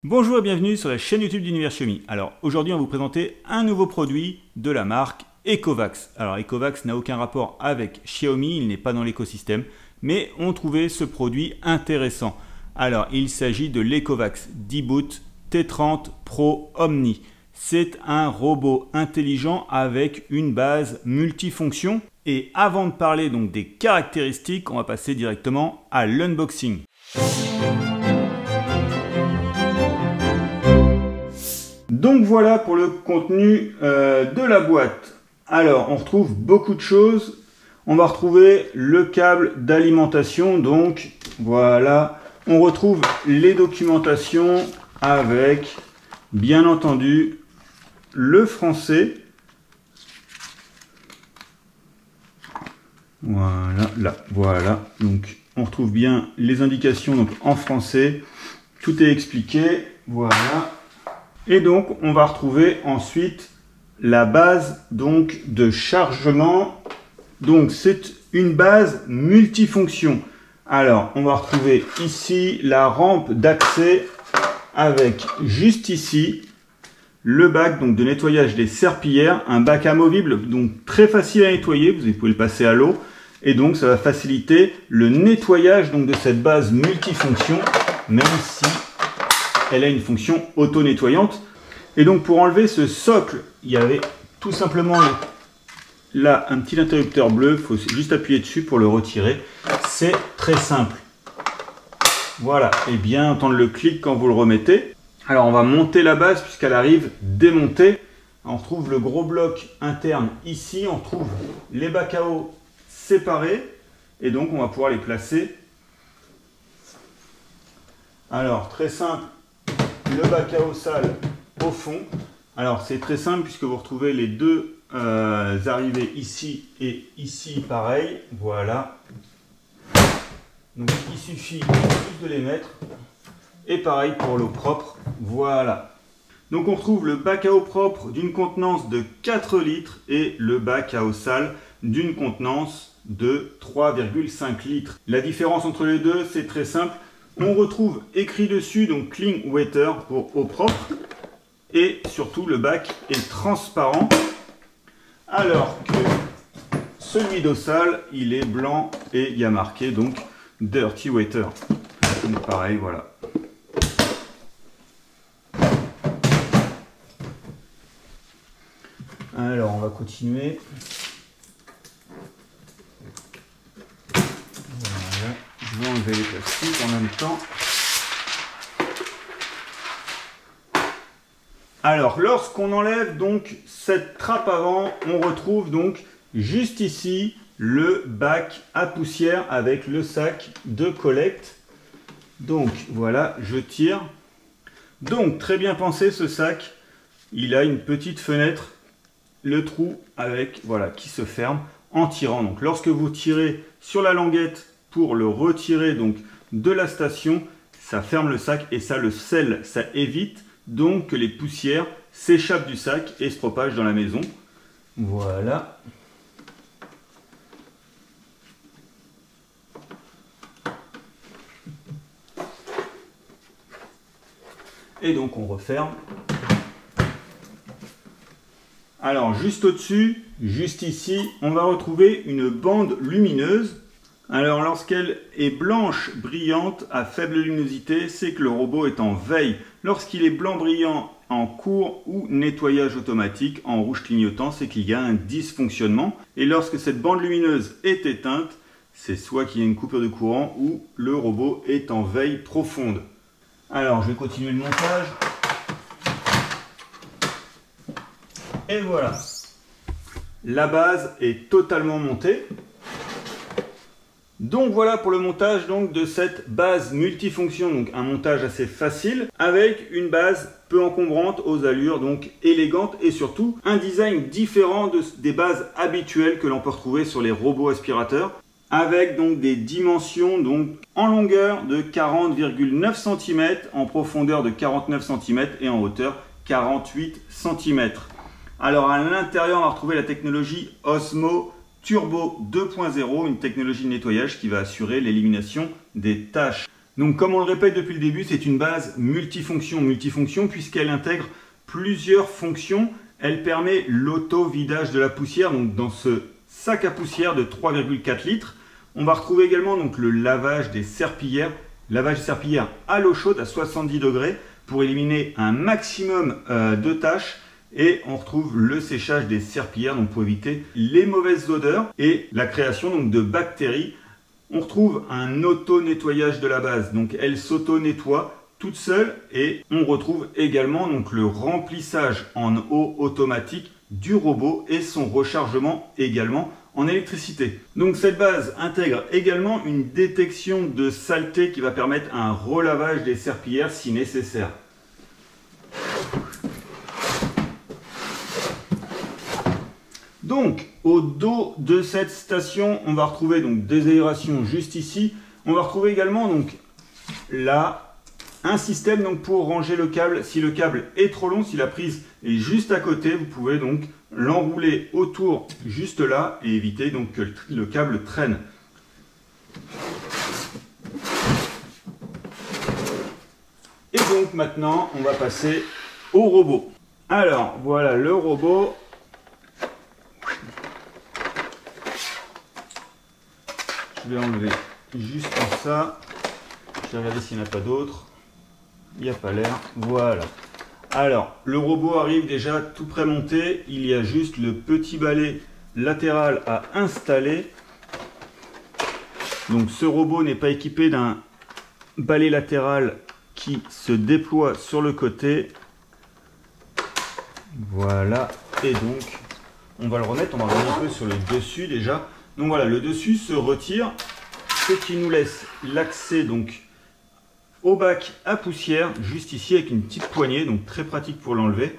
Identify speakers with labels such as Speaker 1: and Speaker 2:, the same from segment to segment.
Speaker 1: Bonjour et bienvenue sur la chaîne YouTube d'Univers Xiaomi. Alors aujourd'hui on va vous présenter un nouveau produit de la marque Ecovacs. Alors Ecovacs n'a aucun rapport avec Xiaomi, il n'est pas dans l'écosystème, mais on trouvait ce produit intéressant. Alors il s'agit de l'Ecovacs D-Boot T30 Pro Omni. C'est un robot intelligent avec une base multifonction. Et avant de parler donc des caractéristiques, on va passer directement à l'unboxing. Donc voilà pour le contenu de la boîte. Alors on retrouve beaucoup de choses. On va retrouver le câble d'alimentation. Donc voilà, on retrouve les documentations avec bien entendu le français. Voilà, là, voilà. Donc on retrouve bien les indications donc, en français. Tout est expliqué. Voilà. Et donc, on va retrouver ensuite la base donc, de chargement. Donc, c'est une base multifonction. Alors, on va retrouver ici la rampe d'accès avec juste ici le bac donc, de nettoyage des serpillères. Un bac amovible, donc très facile à nettoyer. Vous pouvez le passer à l'eau. Et donc, ça va faciliter le nettoyage donc, de cette base multifonction, même si elle a une fonction auto-nettoyante. Et donc pour enlever ce socle, il y avait tout simplement là un petit interrupteur bleu, il faut juste appuyer dessus pour le retirer. C'est très simple. Voilà, et bien entendre le clic quand vous le remettez. Alors on va monter la base puisqu'elle arrive démontée. On retrouve le gros bloc interne ici, on retrouve les bacs à eau séparés et donc on va pouvoir les placer. Alors très simple. Le bac à eau sale au fond. Alors c'est très simple puisque vous retrouvez les deux arrivées ici et ici pareil. Voilà. Donc il suffit juste de les mettre. Et pareil pour l'eau propre. Voilà. Donc on retrouve le bac à eau propre d'une contenance de 4 litres et le bac à eau sale d'une contenance de 3,5 litres. La différence entre les deux, c'est très simple. On retrouve écrit dessus donc Clean Water pour eau propre et surtout le bac est transparent alors que celui d'eau sale il est blanc et il y a marqué donc Dirty Water. Donc pareil voilà. Alors on va continuer. Je vais enlever les plastiques en même temps. Alors, lorsqu'on enlève donc cette trappe avant, on retrouve donc juste ici le bac à poussière avec le sac de collecte. Donc voilà, je tire. Donc très bien pensé ce sac. Il a une petite fenêtre, le trou avec voilà qui se ferme en tirant. Donc lorsque vous tirez sur la languette pour le retirer donc de la station, ça ferme le sac et ça le scelle, ça évite donc que les poussières s'échappent du sac et se propagent dans la maison. Voilà. Et donc on referme. Alors juste au-dessus, juste ici, on va retrouver une bande lumineuse. Alors lorsqu'elle est blanche brillante à faible luminosité, c'est que le robot est en veille. Lorsqu'il est blanc brillant en cours ou nettoyage automatique en rouge clignotant, c'est qu'il y a un dysfonctionnement. Et lorsque cette bande lumineuse est éteinte, c'est soit qu'il y a une coupure de courant ou le robot est en veille profonde. Alors je vais continuer le montage. Et voilà. La base est totalement montée. Donc voilà pour le montage donc, de cette base multifonction, donc un montage assez facile avec une base peu encombrante aux allures donc élégantes et surtout un design différent des bases habituelles que l'on peut retrouver sur les robots aspirateurs avec donc des dimensions donc en longueur de 40,9 cm, en profondeur de 49 cm et en hauteur 48 cm. Alors à l'intérieur on va retrouver la technologie Osmo Turbo 2.0, une technologie de nettoyage qui va assurer l'élimination des taches. Donc comme on le répète depuis le début, c'est une base multifonction. Multifonction puisqu'elle intègre plusieurs fonctions. Elle permet l'auto-vidage de la poussière, donc dans ce sac à poussière de 3,4 litres. On va retrouver également donc, le lavage des serpillères. Lavage des serpillères à l'eau chaude à 70 degrés pour éliminer un maximum de tâches. Et on retrouve le séchage des serpillères donc pour éviter les mauvaises odeurs et la création donc, de bactéries. On retrouve un auto-nettoyage de la base, donc elle s'auto-nettoie toute seule et on retrouve également donc, le remplissage en eau automatique du robot et son rechargement également en électricité. Donc cette base intègre également une détection de saleté qui va permettre un relavage des serpillères si nécessaire. Donc, au dos de cette station, on va retrouver donc des aérations juste ici. On va retrouver également donc là un système donc pour ranger le câble. Si le câble est trop long, si la prise est juste à côté, vous pouvez donc l'enrouler autour juste là et éviter donc que le câble traîne. Et donc maintenant, on va passer au robot. Alors voilà le robot. Je vais enlever juste comme ça. Je vais regarder s'il n'y en a pas d'autres. Il n'y a pas l'air. Voilà. Alors, le robot arrive déjà tout prêt monté. Il y a juste le petit balai latéral à installer. Donc, ce robot n'est pas équipé d'un balai latéral qui se déploie sur le côté. Voilà. Et donc, on va le remettre. On va revenir un peu sur le dessus déjà. Donc voilà, le dessus se retire, ce qui nous laisse l'accès donc au bac à poussière, juste ici avec une petite poignée, donc très pratique pour l'enlever.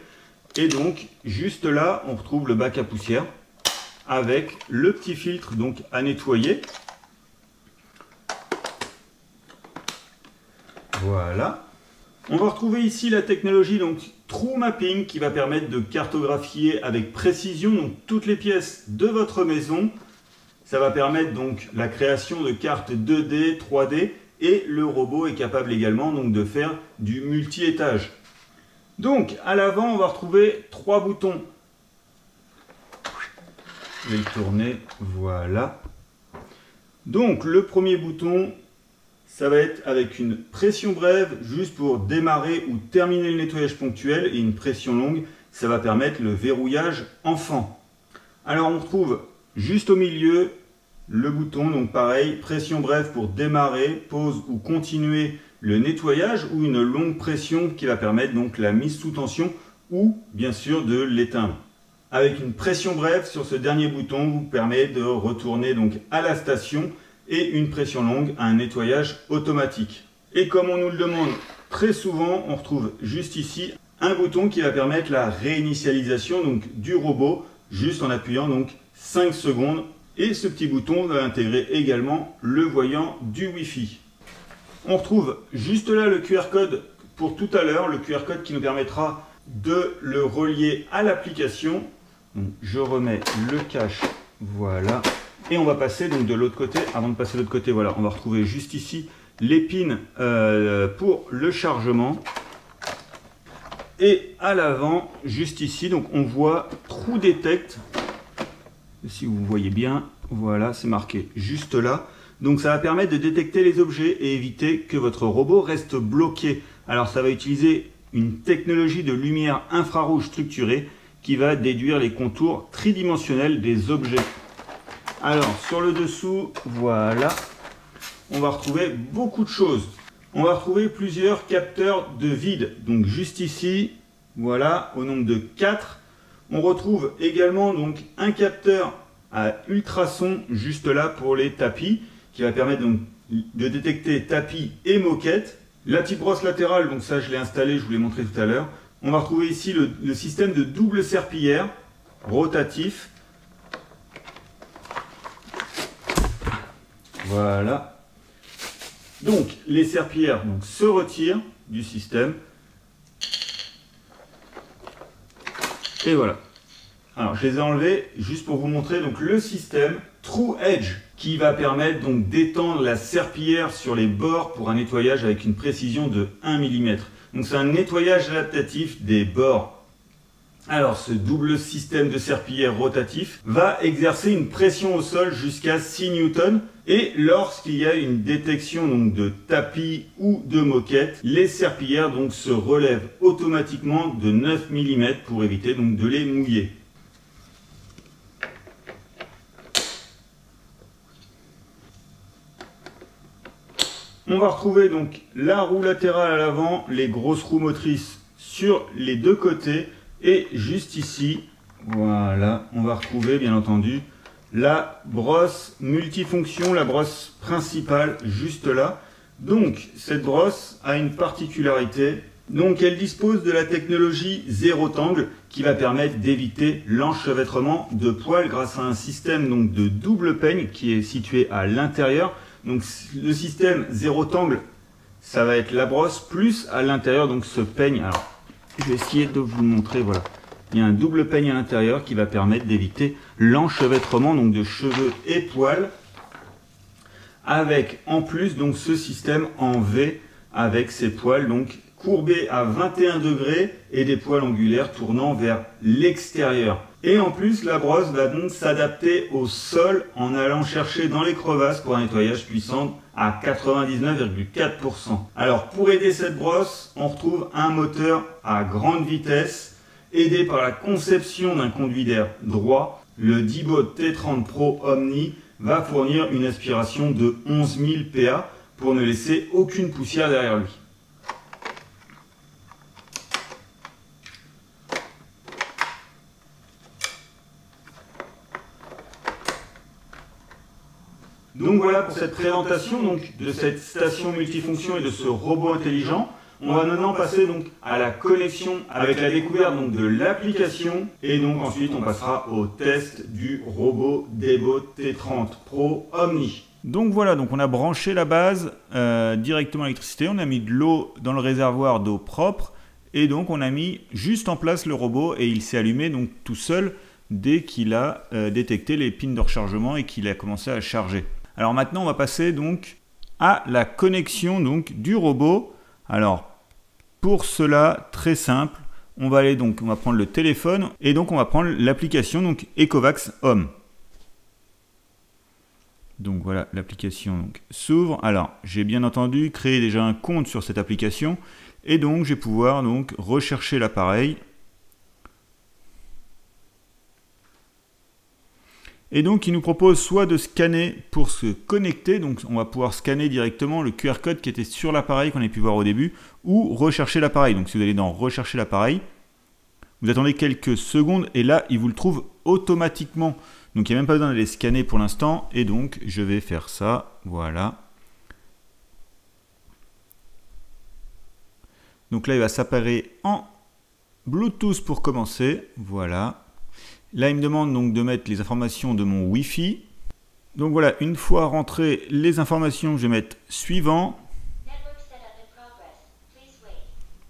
Speaker 1: Et donc, juste là, on retrouve le bac à poussière avec le petit filtre donc à nettoyer. Voilà. On va retrouver ici la technologie donc True Mapping qui va permettre de cartographier avec précision donc, toutes les pièces de votre maison. Ça va permettre donc la création de cartes 2D, 3D et le robot est capable également donc de faire du multi-étage. Donc à l'avant, on va retrouver 3 boutons. Je vais le tourner, voilà. Donc le premier bouton, ça va être avec une pression brève juste pour démarrer ou terminer le nettoyage ponctuel et une pression longue, ça va permettre le verrouillage enfant. Alors on retrouve juste au milieu, le bouton, donc pareil, pression brève pour démarrer, pause ou continuer le nettoyage ou une longue pression qui va permettre donc la mise sous tension ou bien sûr de l'éteindre. Avec une pression brève sur ce dernier bouton vous permet de retourner donc à la station et une pression longue à un nettoyage automatique. Et comme on nous le demande très souvent, on retrouve juste ici un bouton qui va permettre la réinitialisation donc, du robot juste en appuyant donc 5 secondes. Et ce petit bouton va intégrer également le voyant du Wi-Fi. On retrouve juste là le QR code pour tout à l'heure, le QR code qui nous permettra de le relier à l'application. Je remets le cache, voilà. Et on va passer donc de l'autre côté. Avant de passer de l'autre côté, voilà, on va retrouver juste ici les pins pour le chargement. Et à l'avant, juste ici, donc on voit True Detect. Si vous voyez bien, voilà, c'est marqué juste là. Donc ça va permettre de détecter les objets et éviter que votre robot reste bloqué. Alors ça va utiliser une technologie de lumière infrarouge structurée qui va déduire les contours tridimensionnels des objets. Alors sur le dessous, voilà, on va retrouver beaucoup de choses. On va retrouver plusieurs capteurs de vide. Donc juste ici, voilà, au nombre de 4. On retrouve également donc un capteur à ultrasons juste là pour les tapis qui va permettre donc de détecter tapis et moquette. La petite brosse latérale, donc ça je l'ai installé, je vous l'ai montré tout à l'heure. On va retrouver ici le système de double serpillière rotatif. Voilà. Donc les serpillères donc, se retirent du système. Et voilà. Alors je les ai enlevés juste pour vous montrer donc, le système True Edge qui va permettre donc d'étendre la serpillière sur les bords pour un nettoyage avec une précision de 1 mm. Donc c'est un nettoyage adaptatif des bords. Alors ce double système de serpillière rotatif va exercer une pression au sol jusqu'à 6 Newton et lorsqu'il y a une détection donc de tapis ou de moquette, les serpillières donc se relèvent automatiquement de 9 mm pour éviter donc de les mouiller. On va retrouver donc la roue latérale à l'avant, les grosses roues motrices sur les deux côtés et juste ici, voilà, on va retrouver bien entendu la brosse multifonction, la brosse principale juste là. Donc cette brosse a une particularité, donc elle dispose de la technologie zéro tangle qui va permettre d'éviter l'enchevêtrement de poils grâce à un système donc de double peigne qui est situé à l'intérieur. Donc le système zéro tangle, ça va être la brosse plus à l'intérieur donc ce peigne. Alors je vais essayer de vous le montrer, voilà. Il y a un double peigne à l'intérieur qui va permettre d'éviter l'enchevêtrement donc de cheveux et poils, avec en plus donc ce système en V avec ses poils donc courbés à 21 degrés et des poils angulaires tournant vers l'extérieur. Et en plus la brosse va donc s'adapter au sol en allant chercher dans les crevasses pour un nettoyage puissant à 99,4%. Alors pour aider cette brosse, on retrouve un moteur à grande vitesse aidé par la conception d'un conduit d'air droit. Le Dibot T30 Pro Omni va fournir une aspiration de 11 000 PA pour ne laisser aucune poussière derrière lui. Donc voilà pour cette présentation donc, de cette station multifonction et de ce robot intelligent. On va maintenant passer donc à la connexion avec la découverte donc, de l'application et donc ensuite on passera au test du robot Dibot T30 Pro Omni. Donc voilà, donc on a branché la base directement à l'électricité, on a mis de l'eau dans le réservoir d'eau propre et donc on a mis juste en place le robot et il s'est allumé donc tout seul dès qu'il a détecté les pins de rechargement et qu'il a commencé à charger. Alors maintenant, on va passer donc à la connexion donc du robot. Alors pour cela, très simple, on va prendre le téléphone et donc on va prendre l'application donc Ecovacs Home. Donc voilà, l'application s'ouvre. Alors j'ai bien entendu créé déjà un compte sur cette application et donc je vais pouvoir donc rechercher l'appareil. Et donc, il nous propose soit de scanner pour se connecter, donc on va pouvoir scanner directement le QR code qui était sur l'appareil qu'on a pu voir au début, ou rechercher l'appareil. Donc, si vous allez dans rechercher l'appareil, vous attendez quelques secondes et là, il vous le trouve automatiquement. Donc, il n'y a même pas besoin d'aller scanner pour l'instant. Et donc, je vais faire ça. Voilà. Donc là, il va s'apparaître en Bluetooth pour commencer. Voilà. Là, il me demande donc de mettre les informations de mon Wi-Fi. Donc voilà, une fois rentrées les informations, je vais mettre suivant.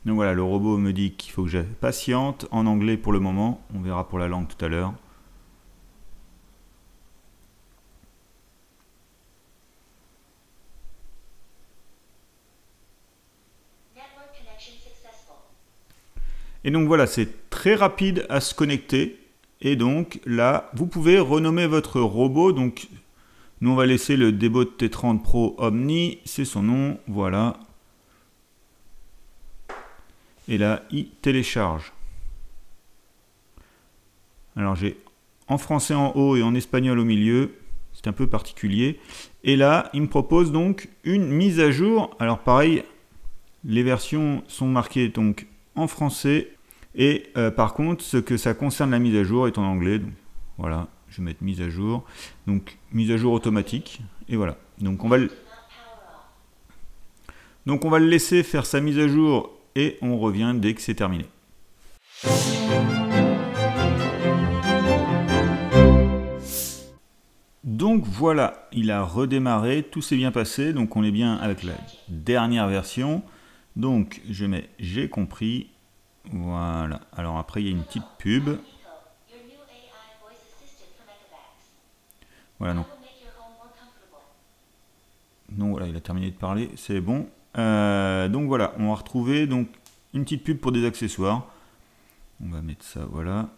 Speaker 1: Donc voilà, le robot me dit qu'il faut que je patiente en anglais pour le moment. On verra pour la langue tout à l'heure. Et donc voilà, c'est très rapide à se connecter. Et donc là, vous pouvez renommer votre robot. Donc nous, on va laisser le Dibot T30 Pro Omni. C'est son nom. Voilà. Et là, il télécharge. Alors j'ai en français en haut et en espagnol au milieu. C'est un peu particulier. Et là, il me propose donc une mise à jour. Alors pareil, les versions sont marquées donc en français. Et par contre, ce que ça concerne la mise à jour est en anglais. Donc, voilà, je vais mettre mise à jour. Donc, mise à jour automatique. Et voilà. Donc, on va le laisser faire sa mise à jour et on revient dès que c'est terminé. Donc, voilà, il a redémarré. Tout s'est bien passé. Donc, on est bien avec la dernière version. Donc, je mets « J'ai compris ». Voilà, alors après il y a une petite pub. Voilà, donc Donc voilà, il a terminé de parler, c'est bon. Donc voilà, on va retrouver donc une petite pub pour des accessoires. On va mettre ça, voilà.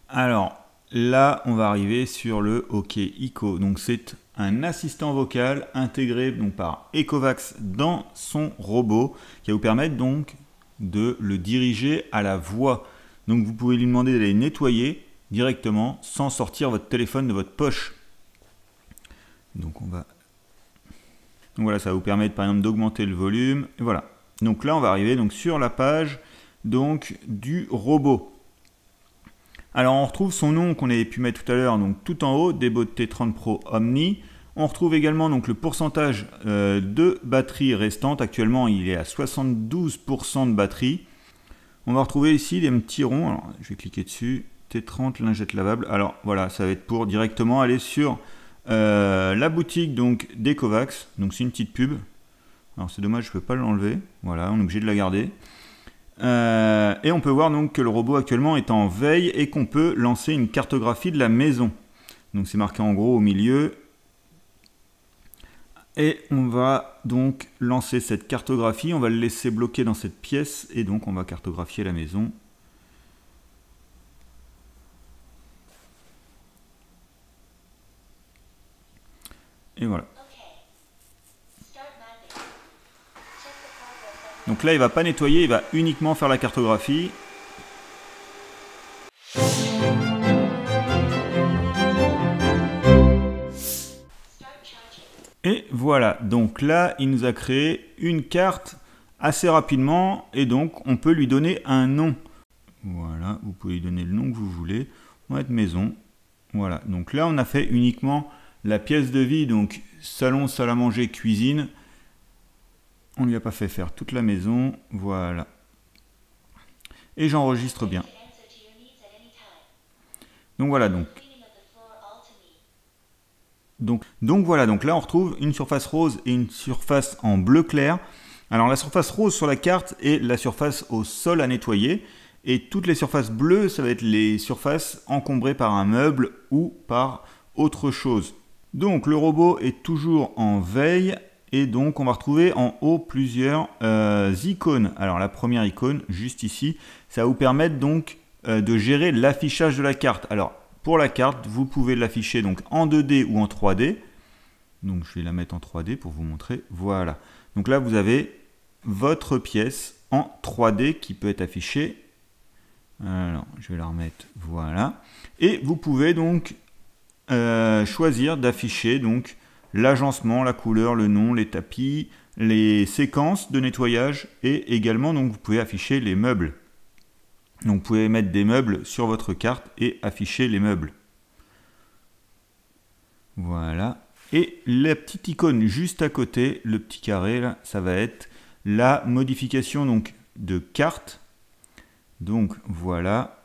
Speaker 1: Alors là, on va arriver sur le OK Eco. Donc c'est un assistant vocal intégré donc par Ecovacs dans son robot qui va vous permettre donc de le diriger à la voix. Donc vous pouvez lui demander d'aller nettoyer directement sans sortir votre téléphone de votre poche. Donc on va... Donc voilà, ça va vous permettre par exemple d'augmenter le volume. Et voilà. Donc là, on va arriver donc sur la page donc du robot. Alors on retrouve son nom qu'on avait pu mettre tout à l'heure, donc tout en haut, Debot T30 Pro Omni. On retrouve également donc le pourcentage de batterie restante. Actuellement, il est à 72% de batterie. On va retrouver ici des petits ronds. Alors, je vais cliquer dessus. T30 lingette lavable. Alors voilà, ça va être pour directement aller sur la boutique donc d'Ecovacs. Donc c'est une petite pub. Alors c'est dommage, je ne peux pas l'enlever. Voilà, on est obligé de la garder. Et on peut voir donc que le robot actuellement est en veille et qu'on peut lancer une cartographie de la maison. Donc c'est marqué en gros au milieu. Et on va donc lancer cette cartographie. On va le laisser bloquer dans cette pièce et donc on va cartographier la maison. Et voilà. Donc là, il ne va pas nettoyer, il va uniquement faire la cartographie. Et voilà, donc là, il nous a créé une carte assez rapidement et donc on peut lui donner un nom. Voilà, vous pouvez lui donner le nom que vous voulez. On va mettre maison. Voilà, donc là, on a fait uniquement la pièce de vie, donc salon, salle à manger, cuisine. On ne lui a pas fait faire toute la maison, voilà. Et j'enregistre bien. Donc voilà, donc voilà, donc là on retrouve une surface rose et une surface en bleu clair. Alors la surface rose sur la carte est la surface au sol à nettoyer. Et toutes les surfaces bleues, ça va être les surfaces encombrées par un meuble ou par autre chose. Donc le robot est toujours en veille. Et donc, on va retrouver en haut plusieurs icônes. Alors, la première icône, juste ici, ça va vous permettre donc de gérer l'affichage de la carte. Alors, pour la carte, vous pouvez l'afficher donc en 2D ou en 3D. Donc, je vais la mettre en 3D pour vous montrer. Voilà. Donc là, vous avez votre pièce en 3D qui peut être affichée. Alors, je vais la remettre. Voilà. Et vous pouvez donc choisir d'afficher donc l'agencement, la couleur, le nom, les tapis, les séquences de nettoyage et également donc vous pouvez afficher les meubles. Donc vous pouvez mettre des meubles sur votre carte et afficher les meubles. Voilà. Et la petite icône juste à côté, le petit carré là, ça va être la modification donc de carte. Donc voilà.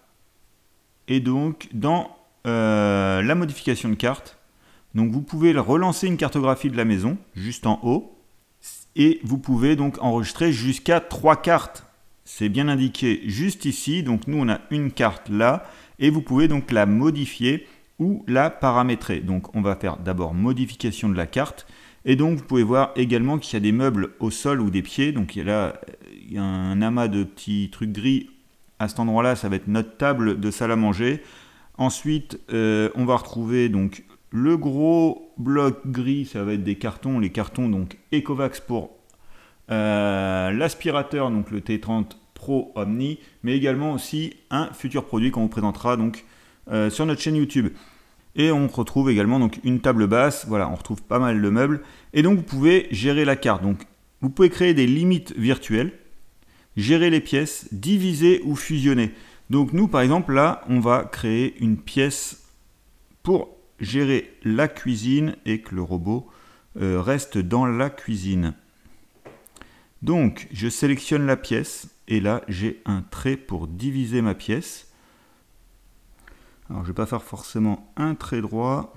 Speaker 1: Et donc dans la modification de carte, donc vous pouvez relancer une cartographie de la maison, juste en haut, et vous pouvez donc enregistrer jusqu'à 3 cartes. C'est bien indiqué juste ici, donc nous on a une carte là, et vous pouvez donc la modifier ou la paramétrer. Donc on va faire d'abord modification de la carte, et donc vous pouvez voir également qu'il y a des meubles au sol ou des pieds, donc il y a un amas de petits trucs gris à cet endroit-là, ça va être notre table de salle à manger. Ensuite, on va retrouver donc le gros bloc gris, ça va être des cartons, les cartons donc Ecovacs pour l'aspirateur, donc le T30 Pro Omni, mais également aussi un futur produit qu'on vous présentera donc sur notre chaîne YouTube. Et on retrouve également donc une table basse, voilà, on retrouve pas mal de meubles. Et donc vous pouvez gérer la carte. Donc vous pouvez créer des limites virtuelles, gérer les pièces, diviser ou fusionner. Donc nous par exemple là, on va créer une pièce pour gérer la cuisine et que le robot reste dans la cuisine. Donc je sélectionne la pièce et là j'ai un trait pour diviser ma pièce. Alors je ne vais pas faire forcément un trait droit,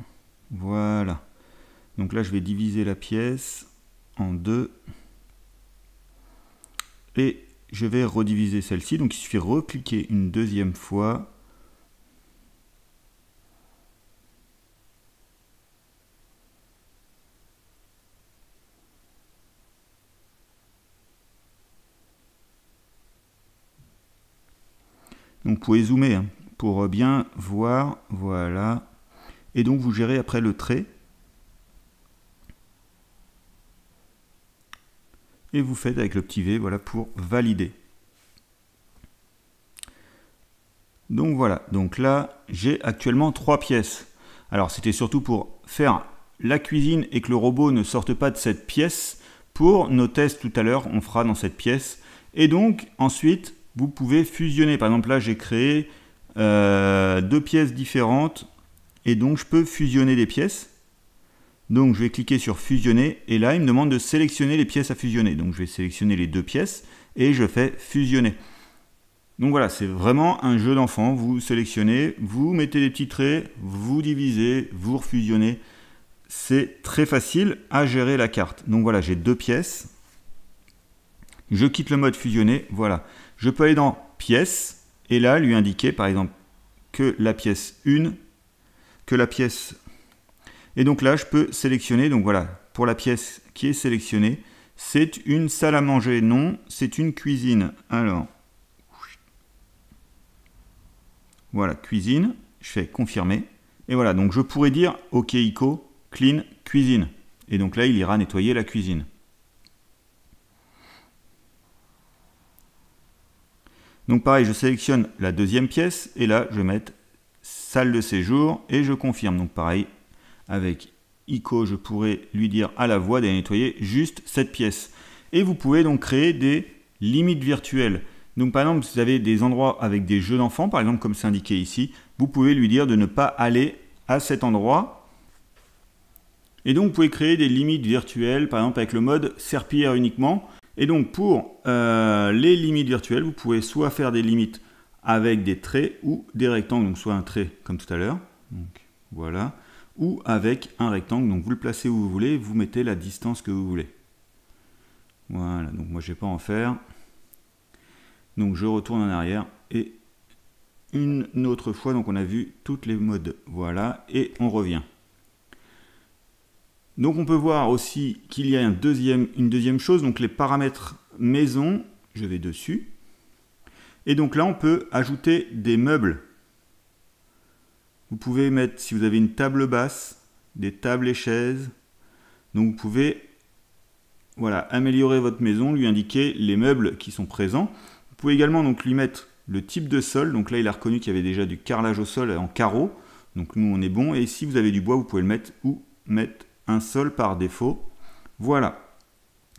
Speaker 1: voilà. Donc là je vais diviser la pièce en deux et je vais rediviser celle-ci. Donc il suffit de recliquer une deuxième fois. Donc vous pouvez zoomer hein, pour bien voir, voilà. Et donc vous gérez après le trait. Et vous faites avec le petit V, voilà, pour valider. Donc voilà, donc là, j'ai actuellement 3 pièces. Alors c'était surtout pour faire la cuisine et que le robot ne sorte pas de cette pièce. Pour nos tests tout à l'heure, on fera dans cette pièce. Et donc, ensuite, vous pouvez fusionner. Par exemple, là, j'ai créé 2 pièces différentes. Et donc, je peux fusionner des pièces. Donc, je vais cliquer sur fusionner. Et là, il me demande de sélectionner les pièces à fusionner. Donc, je vais sélectionner les 2 pièces. Et je fais fusionner. Donc voilà, c'est vraiment un jeu d'enfant. Vous sélectionnez, vous mettez des petits traits, vous divisez, vous refusionnez. C'est très facile à gérer la carte. Donc voilà, j'ai 2 pièces. Je quitte le mode fusionner. Voilà. Je peux aller dans pièces et là lui indiquer par exemple que la pièce 1, que la pièce... Et donc là, je peux sélectionner. Donc voilà, pour la pièce qui est sélectionnée, c'est une salle à manger. Non, c'est une cuisine. Alors, voilà, cuisine. Je fais confirmer. Et voilà, donc je pourrais dire OK ICO. Clean cuisine. Et donc là, il ira nettoyer la cuisine. Donc pareil, je sélectionne la 2e pièce et là, je vais mettre salle de séjour et je confirme. Donc pareil, avec ICO, je pourrais lui dire à la voix d'aller nettoyer juste cette pièce. Et vous pouvez donc créer des limites virtuelles. Donc par exemple, si vous avez des endroits avec des jeux d'enfants, par exemple comme c'est indiqué ici, vous pouvez lui dire de ne pas aller à cet endroit. Et donc, vous pouvez créer des limites virtuelles, par exemple avec le mode serpillière uniquement. Et donc, pour les limites virtuelles, vous pouvez soit faire des limites avec des traits ou des rectangles, donc soit un trait comme tout à l'heure, donc voilà, ou avec un rectangle, donc vous le placez où vous voulez, vous mettez la distance que vous voulez. Voilà, donc moi je ne vais pas en faire. Donc je retourne en arrière et une autre fois, donc on a vu toutes les modes, voilà, et on revient. Donc on peut voir aussi qu'il y a une deuxième chose, donc les paramètres maison, je vais dessus. Et donc là on peut ajouter des meubles. Vous pouvez mettre, si vous avez une table basse, des tables et chaises. Donc vous pouvez voilà, améliorer votre maison, lui indiquer les meubles qui sont présents. Vous pouvez également donc lui mettre le type de sol. Donc là il a reconnu qu'il y avait déjà du carrelage au sol en carreau. Donc nous on est bon. Et si vous avez du bois, vous pouvez le mettre ou mettre un sol par défaut. Voilà.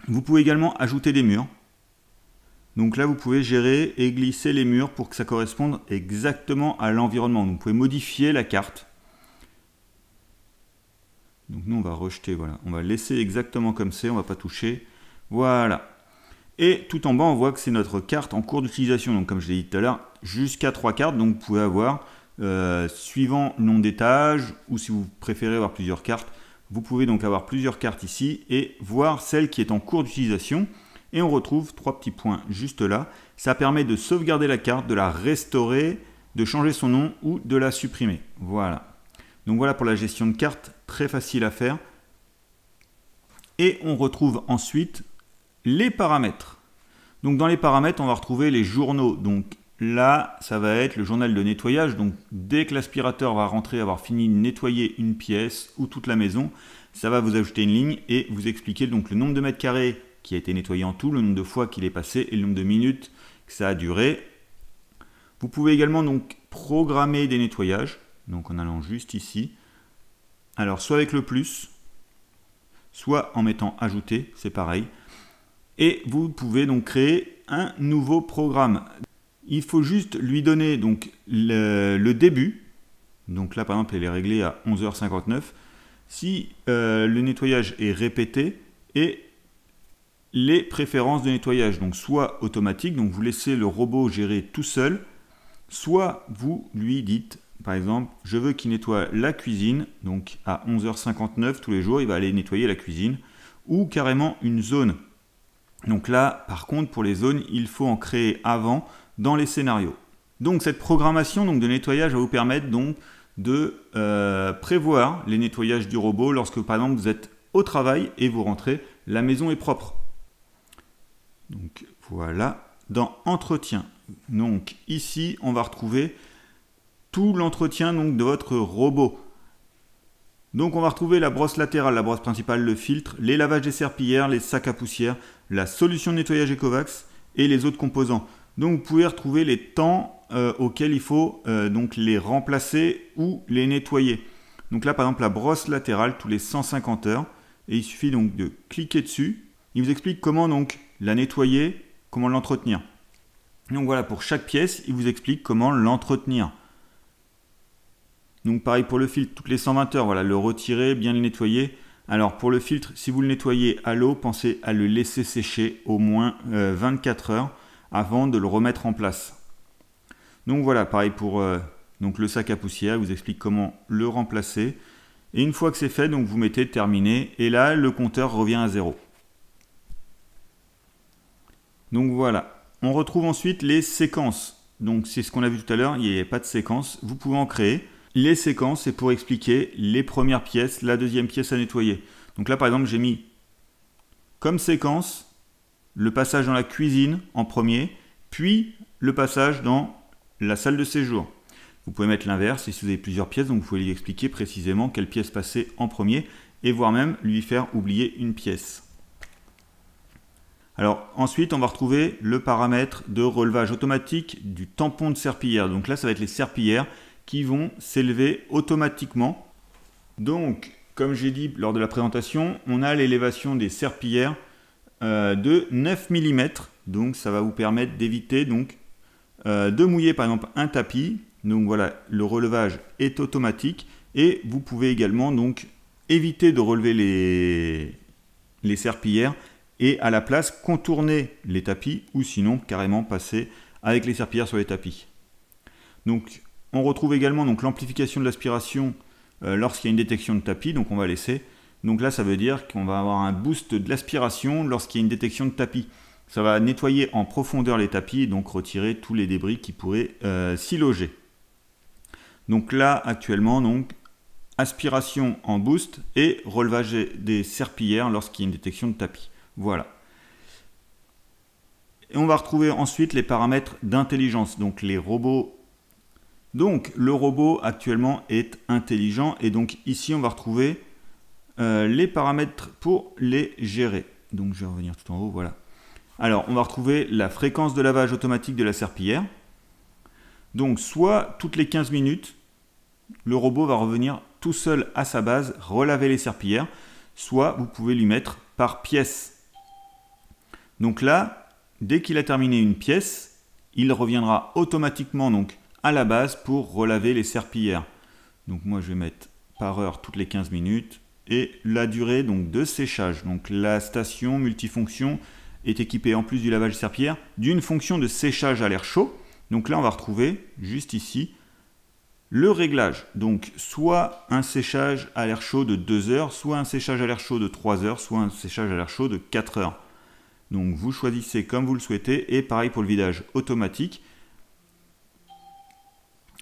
Speaker 1: Vous pouvez également ajouter des murs. Donc là, vous pouvez gérer et glisser les murs pour que ça corresponde exactement à l'environnement. Vous pouvez modifier la carte. Donc nous, on va rejeter, voilà. On va laisser exactement comme c'est, on ne va pas toucher. Voilà. Et tout en bas, on voit que c'est notre carte en cours d'utilisation. Donc comme je l'ai dit tout à l'heure, jusqu'à 3 cartes. Donc vous pouvez avoir, suivant le nombre d'étages, ou si vous préférez avoir plusieurs cartes, vous pouvez donc avoir plusieurs cartes ici et voir celle qui est en cours d'utilisation. Et on retrouve 3 petits points juste là. Ça permet de sauvegarder la carte, de la restaurer, de changer son nom ou de la supprimer. Voilà. Donc voilà pour la gestion de cartes, très facile à faire. Et on retrouve ensuite les paramètres. Donc dans les paramètres, on va retrouver les journaux. Donc là, ça va être le journal de nettoyage. Donc dès que l'aspirateur va rentrer, avoir fini de nettoyer une pièce ou toute la maison, ça va vous ajouter une ligne et vous expliquer donc le nombre de mètres carrés qui a été nettoyé en tout, le nombre de fois qu'il est passé et le nombre de minutes que ça a duré. Vous pouvez également donc programmer des nettoyages, donc en allant juste ici. Alors soit avec le plus, soit en mettant ajouter, c'est pareil. Et vous pouvez donc créer un nouveau programme. Il faut juste lui donner donc le début. Donc là par exemple elle est réglée à 11h59. Si le nettoyage est répété et les préférences de nettoyage, donc soit automatique, donc vous laissez le robot gérer tout seul, soit vous lui dites, par exemple, je veux qu'il nettoie la cuisine, donc à 11h59 tous les jours, il va aller nettoyer la cuisine, ou carrément une zone. Donc là, par contre, pour les zones, il faut en créer avant dans les scénarios. Donc cette programmation donc, de nettoyage va vous permettre donc de prévoir les nettoyages du robot lorsque, par exemple, vous êtes au travail et vous rentrez, la maison est propre. Donc voilà, dans Entretien. Donc ici, on va retrouver tout l'entretien donc de votre robot. Donc on va retrouver la brosse latérale, la brosse principale, le filtre, les lavages des serpillères, les sacs à poussière, la solution de nettoyage Ecovacs et les autres composants. Donc vous pouvez retrouver les temps auxquels il faut donc les remplacer ou les nettoyer. Donc là par exemple la brosse latérale tous les 150 heures et il suffit donc de cliquer dessus. Il vous explique comment donc la nettoyer, comment l'entretenir. Donc voilà, pour chaque pièce, il vous explique comment l'entretenir. Donc pareil pour le filtre, toutes les 120 heures, voilà, le retirer, bien le nettoyer. Alors pour le filtre, si vous le nettoyez à l'eau, pensez à le laisser sécher au moins 24 heures avant de le remettre en place. Donc voilà, pareil pour donc le sac à poussière, il vous explique comment le remplacer. Et une fois que c'est fait, donc vous mettez terminé et là le compteur revient à 0. Donc voilà, on retrouve ensuite les séquences. Donc c'est ce qu'on a vu tout à l'heure, il n'y a pas de séquence, vous pouvez en créer. Les séquences, c'est pour expliquer les premières pièces, la deuxième pièce à nettoyer. Donc là, par exemple, j'ai mis comme séquence le passage dans la cuisine en premier, puis le passage dans la salle de séjour. Vous pouvez mettre l'inverse, et si vous avez plusieurs pièces, donc vous pouvez lui expliquer précisément quelle pièce passer en premier, et voire même lui faire oublier une pièce. Alors ensuite, on va retrouver le paramètre de relevage automatique du tampon de serpillière. Donc là, ça va être les serpillères qui vont s'élever automatiquement. Donc, comme j'ai dit lors de la présentation, on a l'élévation des serpillères de 9 mm. Donc, ça va vous permettre d'éviter de mouiller par exemple un tapis. Donc voilà, le relevage est automatique et vous pouvez également donc éviter de relever les serpillères et à la place contourner les tapis ou sinon carrément passer avec les serpillères sur les tapis. Donc on retrouve également l'amplification de l'aspiration lorsqu'il y a une détection de tapis, donc on va laisser. Donc là, ça veut dire qu'on va avoir un boost de l'aspiration lorsqu'il y a une détection de tapis. Ça va nettoyer en profondeur les tapis et donc retirer tous les débris qui pourraient s'y loger. Donc là, actuellement, aspiration en boost et relevage des serpillères lorsqu'il y a une détection de tapis. Voilà. Et on va retrouver ensuite les paramètres d'intelligence, donc les robots. Donc le robot actuellement est intelligent et donc ici on va retrouver les paramètres pour les gérer. Donc je vais revenir tout en haut, voilà. Alors on va retrouver la fréquence de lavage automatique de la serpillière. Donc soit toutes les 15 minutes, le robot va revenir tout seul à sa base, relaver les serpillières, soit vous pouvez lui mettre par pièce. Donc là, dès qu'il a terminé une pièce, il reviendra automatiquement à la base pour relaver les serpillières. Donc moi je vais mettre par heure toutes les 15 minutes et la durée de séchage. Donc la station multifonction est équipée en plus du lavage serpillière d'une fonction de séchage à l'air chaud. Donc là on va retrouver juste ici le réglage. Donc soit un séchage à l'air chaud de 2 heures, soit un séchage à l'air chaud de 3 heures, soit un séchage à l'air chaud de 4 heures. Donc vous choisissez comme vous le souhaitez et pareil pour le vidage automatique.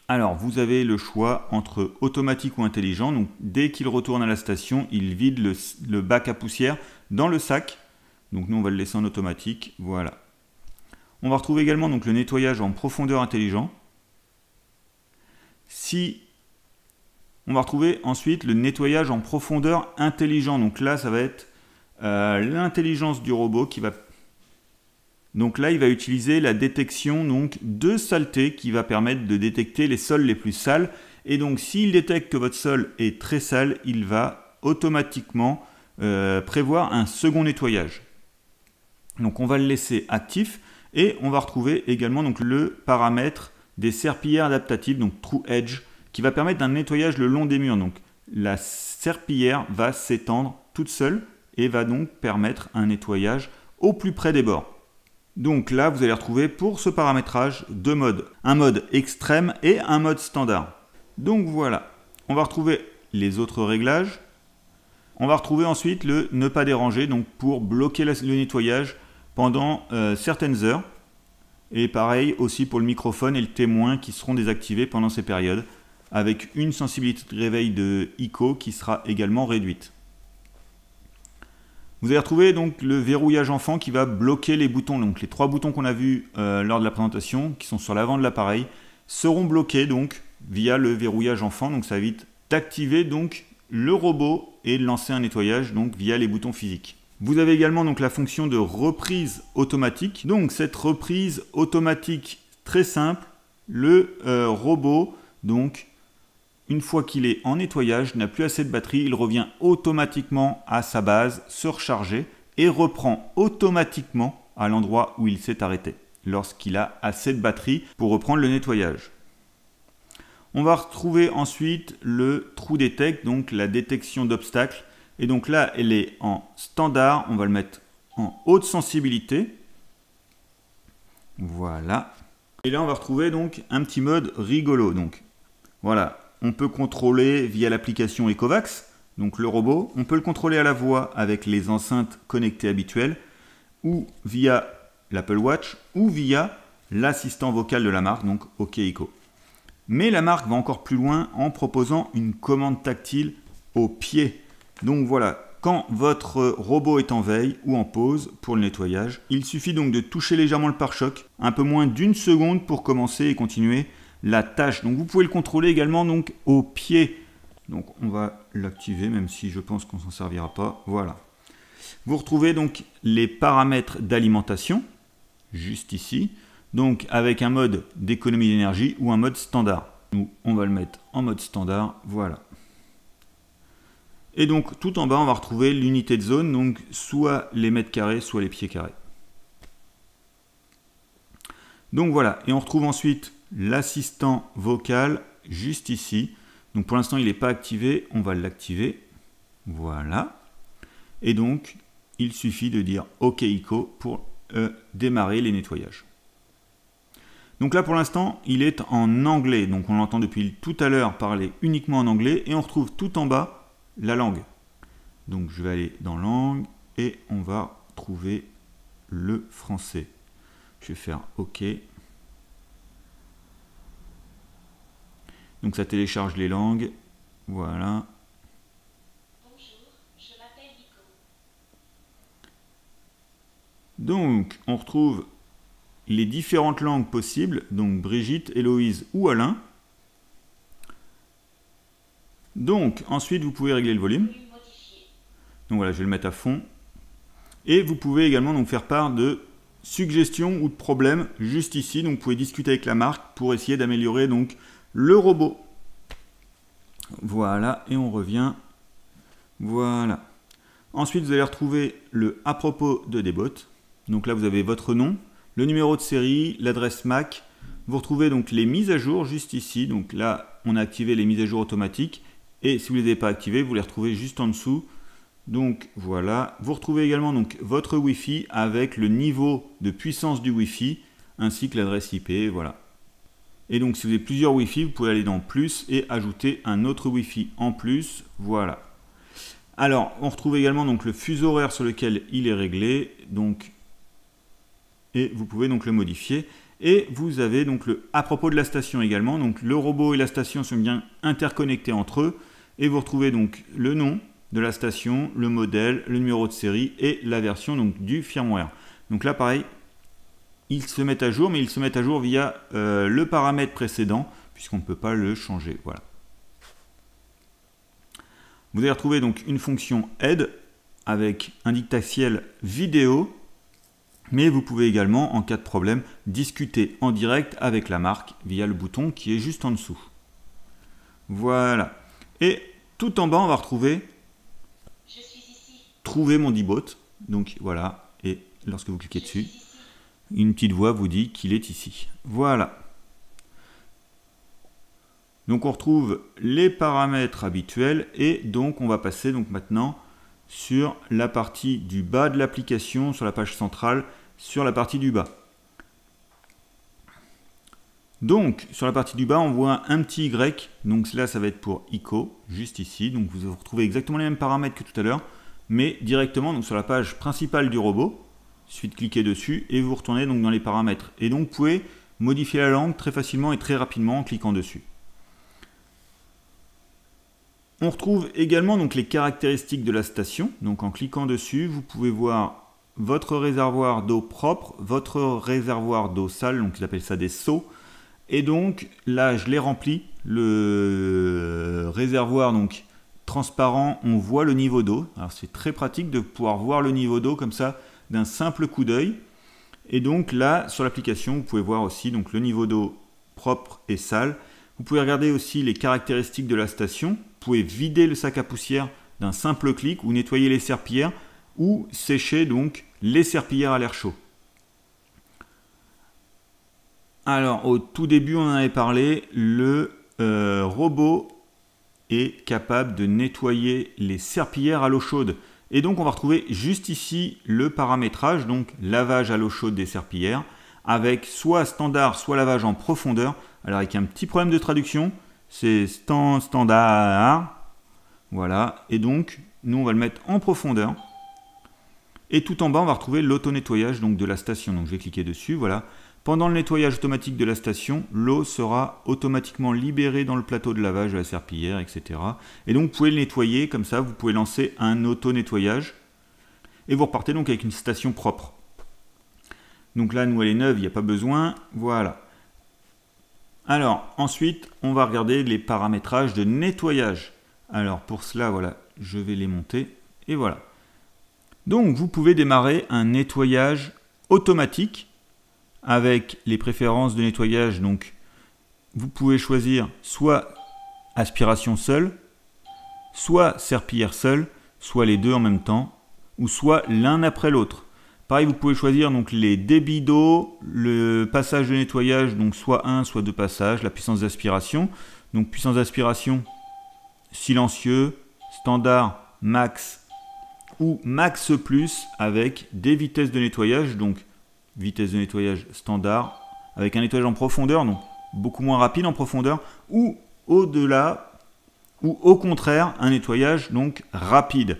Speaker 1: Alors, vous avez le choix entre automatique ou intelligent. Donc, dès qu'il retourne à la station, il vide le bac à poussière dans le sac. Donc, nous, on va le laisser en automatique. Voilà. On va retrouver également le nettoyage en profondeur intelligent. On va retrouver ensuite le nettoyage en profondeur intelligent. Donc là, ça va être l'intelligence du robot qui va... Donc là, il va utiliser la détection de saleté qui va permettre de détecter les sols les plus sales. Et donc, s'il détecte que votre sol est très sale, il va automatiquement prévoir un second nettoyage. Donc, on va le laisser actif et on va retrouver également le paramètre des serpillières adaptatives, donc True Edge, qui va permettre un nettoyage le long des murs. Donc, la serpillière va s'étendre toute seule et va donc permettre un nettoyage au plus près des bords. Donc là, vous allez retrouver pour ce paramétrage deux modes. Un mode extrême et un mode standard. Donc voilà, on va retrouver les autres réglages. On va retrouver ensuite le ne pas déranger, donc pour bloquer le nettoyage pendant certaines heures. Et pareil aussi pour le microphone et le témoin qui seront désactivés pendant ces périodes, avec une sensibilité de réveil de ICO qui sera également réduite. Vous allez retrouver donc le verrouillage enfant qui va bloquer les boutons. Donc les 3 boutons qu'on a vus lors de la présentation, qui sont sur l'avant de l'appareil, seront bloqués donc via le verrouillage enfant. Donc ça évite d'activer donc le robot et de lancer un nettoyage donc via les boutons physiques. Vous avez également donc la fonction de reprise automatique. Donc cette reprise automatique très simple, le robot donc une fois qu'il est en nettoyage, n'a plus assez de batterie, il revient automatiquement à sa base, se recharger et reprend automatiquement à l'endroit où il s'est arrêté, lorsqu'il a assez de batterie pour reprendre le nettoyage. On va retrouver ensuite le trou détect, donc la détection d'obstacles. Et donc là, elle est en standard, on va le mettre en haute sensibilité. Voilà. Et là, on va retrouver donc un petit mode rigolo. Donc voilà. On peut contrôler via l'application Ecovacs, donc le robot. On peut le contrôler à la voix avec les enceintes connectées habituelles, ou via l'Apple Watch, ou via l'assistant vocal de la marque, donc OK Eco. Mais la marque va encore plus loin en proposant une commande tactile au pied. Donc voilà, quand votre robot est en veille ou en pause pour le nettoyage, il suffit donc de toucher légèrement le pare-choc, un peu moins d'1 seconde pour commencer et continuer la tâche. Donc vous pouvez le contrôler également donc au pied. Donc on va l'activer même si je pense qu'on s'en servira pas. Voilà. Vous retrouvez donc les paramètres d'alimentation juste ici. Donc avec un mode d'économie d'énergie ou un mode standard. Nous on va le mettre en mode standard. Voilà. Et donc tout en bas on va retrouver l'unité de zone. Donc soit les mètres carrés soit les pieds carrés. Donc voilà. Et on retrouve ensuite l'assistant vocal juste ici. Donc pour l'instant il n'est pas activé, on va l'activer. Voilà. Et donc il suffit de dire OK Eco pour démarrer les nettoyages. Donc là pour l'instant il est en anglais. Donc on l'entend depuis tout à l'heure parler uniquement en anglais. Et on retrouve tout en bas la langue. Donc je vais aller dans langue et on va trouver le français. Je vais faire OK. Donc ça télécharge les langues. Voilà.
Speaker 2: Bonjour, je m'appelle Nico.
Speaker 1: Donc on retrouve les différentes langues possibles. Donc Brigitte, Héloïse ou Alain. Donc ensuite vous pouvez régler le volume. Donc voilà, je vais le mettre à fond. Et vous pouvez également donc faire part de suggestions ou de problèmes juste ici. Donc vous pouvez discuter avec la marque pour essayer d'améliorer donc le robot. Voilà, et on revient. Voilà. Ensuite, vous allez retrouver le à propos de Debot. Donc là, vous avez votre nom, le numéro de série, l'adresse MAC. Vous retrouvez donc les mises à jour juste ici. Donc là, on a activé les mises à jour automatiques. Et si vous ne les avez pas activées, vous les retrouvez juste en dessous. Donc voilà. Vous retrouvez également donc votre Wi-Fi avec le niveau de puissance du Wi-Fi ainsi que l'adresse IP. Voilà. Et donc si vous avez plusieurs Wi-Fi, vous pouvez aller dans plus et ajouter un autre Wi-Fi en plus. Voilà. Alors on retrouve également donc le fuseau horaire sur lequel il est réglé. Donc, et vous pouvez donc le modifier. Et vous avez donc le à propos de la station également. Donc le robot et la station sont bien interconnectés entre eux. Et vous retrouvez donc le nom de la station, le modèle, le numéro de série et la version donc du firmware. Donc là pareil. Ils se mettent à jour, mais ils se mettent à jour via le paramètre précédent, puisqu'on ne peut pas le changer. Voilà. Vous allez retrouver donc une fonction aide avec un dictaciel vidéo, mais vous pouvez également, en cas de problème, discuter en direct avec la marque via le bouton qui est juste en dessous. Voilà. Et tout en bas, on va retrouver
Speaker 2: Je suis ici.
Speaker 1: Trouver mon Debot. Donc voilà. Et lorsque vous cliquez dessus, une petite voix vous dit qu'il est ici. Voilà. Donc on retrouve les paramètres habituels et donc on va passer donc maintenant sur la partie du bas de l'application, sur la page centrale, sur la partie du bas. Donc sur la partie du bas, on voit un petit Y. Donc là, ça va être pour ICO, juste ici. Donc vous retrouvez exactement les mêmes paramètres que tout à l'heure, mais directement donc sur la page principale du robot. Il suffit de cliquer dessus et vous retournez donc dans les paramètres. Et donc vous pouvez modifier la langue très facilement et très rapidement en cliquant dessus. On retrouve également donc les caractéristiques de la station. Donc en cliquant dessus, vous pouvez voir votre réservoir d'eau propre, votre réservoir d'eau sale, donc ils appellent ça des seaux. Et donc là, je l'ai rempli, le réservoir donc transparent, on voit le niveau d'eau. Alors c'est très pratique de pouvoir voir le niveau d'eau comme ça d'un simple coup d'œil. Et donc là, sur l'application, vous pouvez voir aussi donc, le niveau d'eau propre et sale. Vous pouvez regarder aussi les caractéristiques de la station. Vous pouvez vider le sac à poussière d'un simple clic ou nettoyer les serpillères ou sécher donc les serpillères à l'air chaud. Alors au tout début, on en avait parlé, le robot est capable de nettoyer les serpillères à l'eau chaude. Et donc on va retrouver juste ici le paramétrage, donc lavage à l'eau chaude des serpillères, avec soit standard, soit lavage en profondeur. Alors avec un petit problème de traduction, c'est standard, voilà, et donc nous on va le mettre en profondeur. Et tout en bas on va retrouver l'auto-nettoyage donc de la station, donc je vais cliquer dessus, voilà. Pendant le nettoyage automatique de la station, l'eau sera automatiquement libérée dans le plateau de lavage de la serpillière, etc. Et donc vous pouvez le nettoyer, comme ça vous pouvez lancer un auto-nettoyage. Et vous repartez donc avec une station propre. Donc là, nous elle est neuve, il n'y a pas besoin, voilà. Alors ensuite, on va regarder les paramétrages de nettoyage. Alors pour cela, voilà, je vais les monter, et voilà. Donc vous pouvez démarrer un nettoyage automatique avec les préférences de nettoyage. Donc vous pouvez choisir soit aspiration seule, soit serpillière seule, soit les deux en même temps, ou soit l'un après l'autre. Pareil, vous pouvez choisir donc les débits d'eau, le passage de nettoyage, donc soit un, soit deux passages, la puissance d'aspiration. Donc puissance d'aspiration silencieux, standard, max ou max plus avec des vitesses de nettoyage, donc vitesse de nettoyage standard, avec un nettoyage en profondeur, donc beaucoup moins rapide en profondeur, ou au-delà, ou au contraire, un nettoyage donc rapide.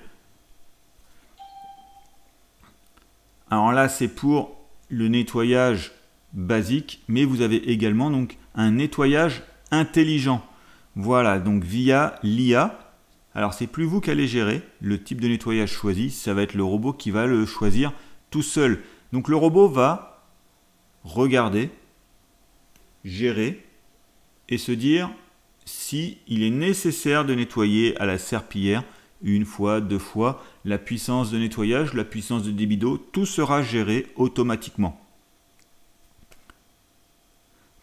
Speaker 1: Alors là, c'est pour le nettoyage basique, mais vous avez également donc un nettoyage intelligent. Voilà, donc via l'IA. Alors c'est plus vous qui allez gérer le type de nettoyage choisi, ça va être le robot qui va le choisir tout seul. Donc le robot va regarder, gérer et se dire si il est nécessaire de nettoyer à la serpillière une fois, deux fois, la puissance de nettoyage, la puissance de débit d'eau, tout sera géré automatiquement.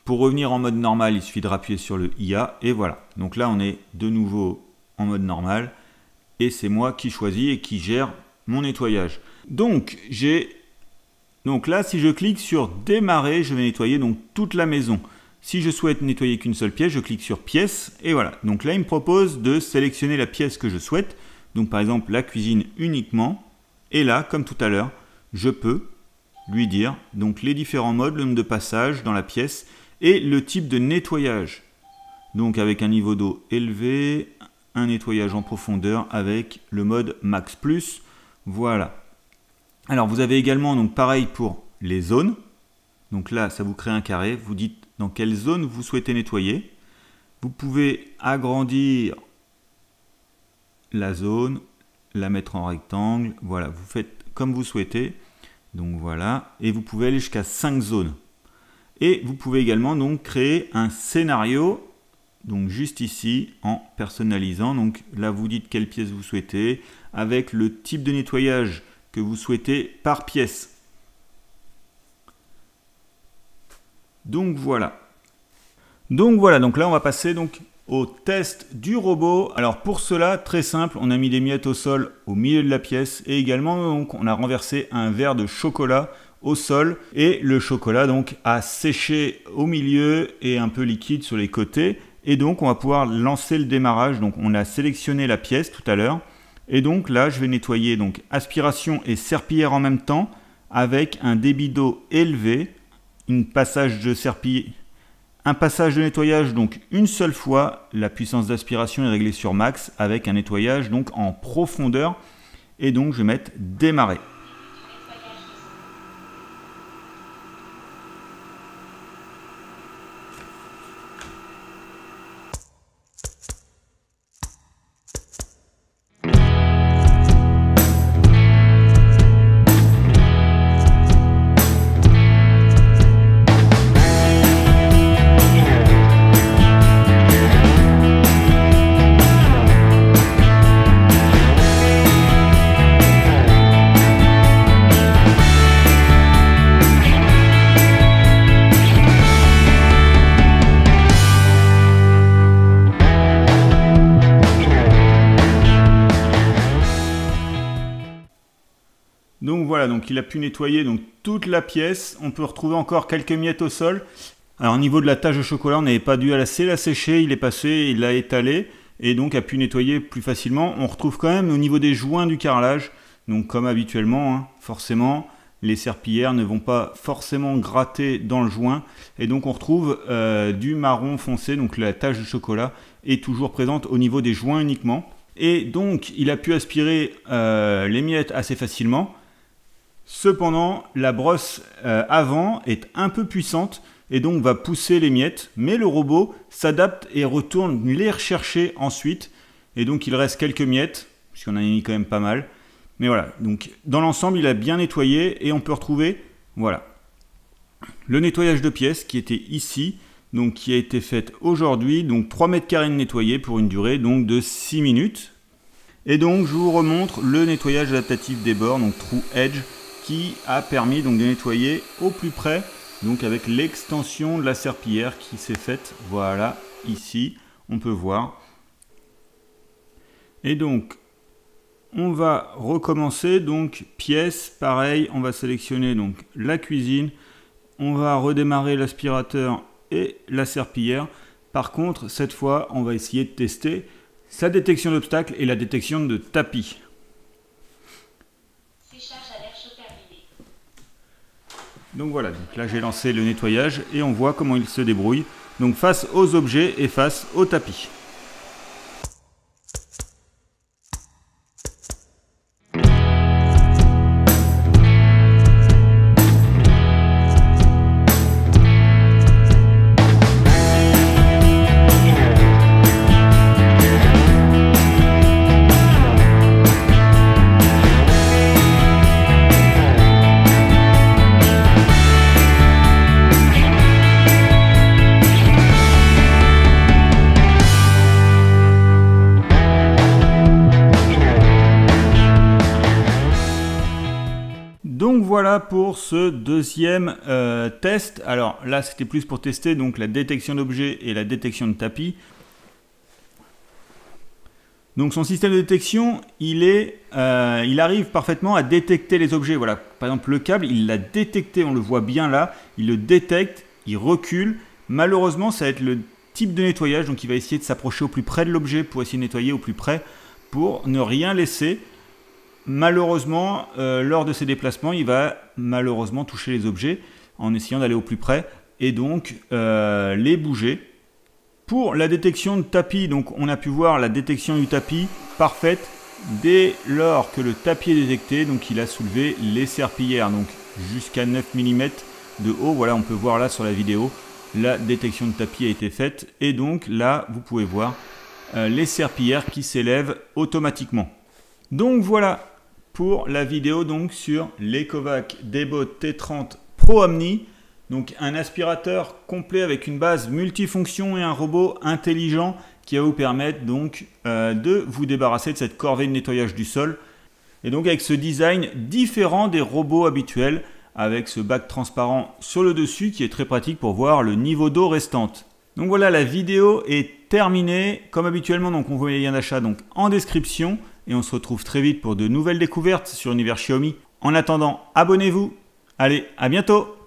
Speaker 1: Pour revenir en mode normal, il suffit de rappuyer sur le IA et voilà. Donc là, on est de nouveau en mode normal et c'est moi qui choisis et qui gère mon nettoyage. Donc là, si je clique sur démarrer, je vais nettoyer donc toute la maison. Si je souhaite nettoyer qu'une seule pièce, je clique sur pièce et voilà. Donc là, il me propose de sélectionner la pièce que je souhaite. Donc par exemple, la cuisine uniquement. Et là, comme tout à l'heure, je peux lui dire donc les différents modes, le nombre de passages dans la pièce et le type de nettoyage. Donc avec un niveau d'eau élevé, un nettoyage en profondeur avec le mode max plus. Voilà. Alors vous avez également donc pareil pour les zones. Donc là, ça vous crée un carré. Vous dites dans quelle zone vous souhaitez nettoyer. Vous pouvez agrandir la zone, la mettre en rectangle. Voilà, vous faites comme vous souhaitez. Donc voilà, et vous pouvez aller jusqu'à 5 zones. Et vous pouvez également donc créer un scénario, donc juste ici en personnalisant. Donc là, vous dites quelle pièce vous souhaitez, avec le type de nettoyage que vous souhaitez par pièce. Donc voilà. Donc là on va passer donc au test du robot. Alors pour cela, très simple, on a mis des miettes au sol au milieu de la pièce et également donc on a renversé un verre de chocolat au sol et le chocolat donc a séché au milieu et un peu liquide sur les côtés et donc on va pouvoir lancer le démarrage. Donc on a sélectionné la pièce tout à l'heure et donc là je vais nettoyer donc aspiration et serpillière en même temps avec un débit d'eau élevé, un passage de nettoyage donc une seule fois, la puissance d'aspiration est réglée sur max avec un nettoyage donc en profondeur et donc je vais mettre démarrer. voilà, donc il a pu nettoyer donc toute la pièce. On peut retrouver encore quelques miettes au sol. Alors au niveau de la tache de chocolat, on n'avait pas dû la sécher, il est passé, il l'a étalé et donc a pu nettoyer plus facilement. On retrouve quand même au niveau des joints du carrelage, donc comme habituellement, hein, forcément, les serpillères ne vont pas forcément gratter dans le joint et donc on retrouve du marron foncé, donc la tache de chocolat est toujours présente au niveau des joints uniquement. Et donc il a pu aspirer les miettes assez facilement. Cependant, la brosse avant est un peu puissante et donc va pousser les miettes, mais le robot s'adapte et retourne les rechercher ensuite. Et donc il reste quelques miettes, puisqu'on en a mis quand même pas mal. Mais voilà, donc dans l'ensemble, il a bien nettoyé et on peut retrouver, voilà, le nettoyage de pièces qui était ici, donc qui a été fait aujourd'hui, donc 3 mètres carrés de nettoyé pour une durée donc de 6 minutes. Et donc je vous remontre le nettoyage adaptatif des bords, donc True Edge, qui a permis donc de nettoyer au plus près, donc avec l'extension de la serpillière qui s'est faite, voilà, ici, on peut voir. Et donc, on va recommencer, donc pièce, pareil, on va sélectionner donc la cuisine, on va redémarrer l'aspirateur et la serpillière. Par contre, cette fois, on va essayer de tester sa détection d'obstacles et la détection de tapis. Donc voilà, donc là j'ai lancé le nettoyage et on voit comment il se débrouille donc face aux objets et face au tapis. Donc voilà pour ce deuxième test. Alors là c'était plus pour tester donc la détection d'objets et la détection de tapis. Donc son système de détection, il arrive parfaitement à détecter les objets. Voilà, par exemple le câble, il l'a détecté, on le voit bien là, il le détecte, il recule. Malheureusement ça va être le type de nettoyage, donc il va essayer de s'approcher au plus près de l'objet pour essayer de nettoyer au plus près pour ne rien laisser. Malheureusement, lors de ses déplacements, il va malheureusement toucher les objets en essayant d'aller au plus près et donc les bouger. Pour la détection de tapis, donc on a pu voir la détection du tapis parfaite dès lors que le tapis est détecté. Donc il a soulevé les serpillières, donc jusqu'à 9 mm de haut. Voilà, on peut voir là sur la vidéo, la détection de tapis a été faite et donc là vous pouvez voir les serpillières qui s'élèvent automatiquement. Donc voilà pour la vidéo donc sur l'Ecovac Debot T30 Pro Omni. Donc un aspirateur complet avec une base multifonction et un robot intelligent qui va vous permettre donc de vous débarrasser de cette corvée de nettoyage du sol. Et donc avec ce design différent des robots habituels, avec ce bac transparent sur le dessus qui est très pratique pour voir le niveau d'eau restante. Donc voilà, la vidéo est terminée. Comme habituellement, donc on voit les liens d'achat donc en description. Et on se retrouve très vite pour de nouvelles découvertes sur l'univers Xiaomi. En attendant, abonnez-vous. Allez, à bientôt!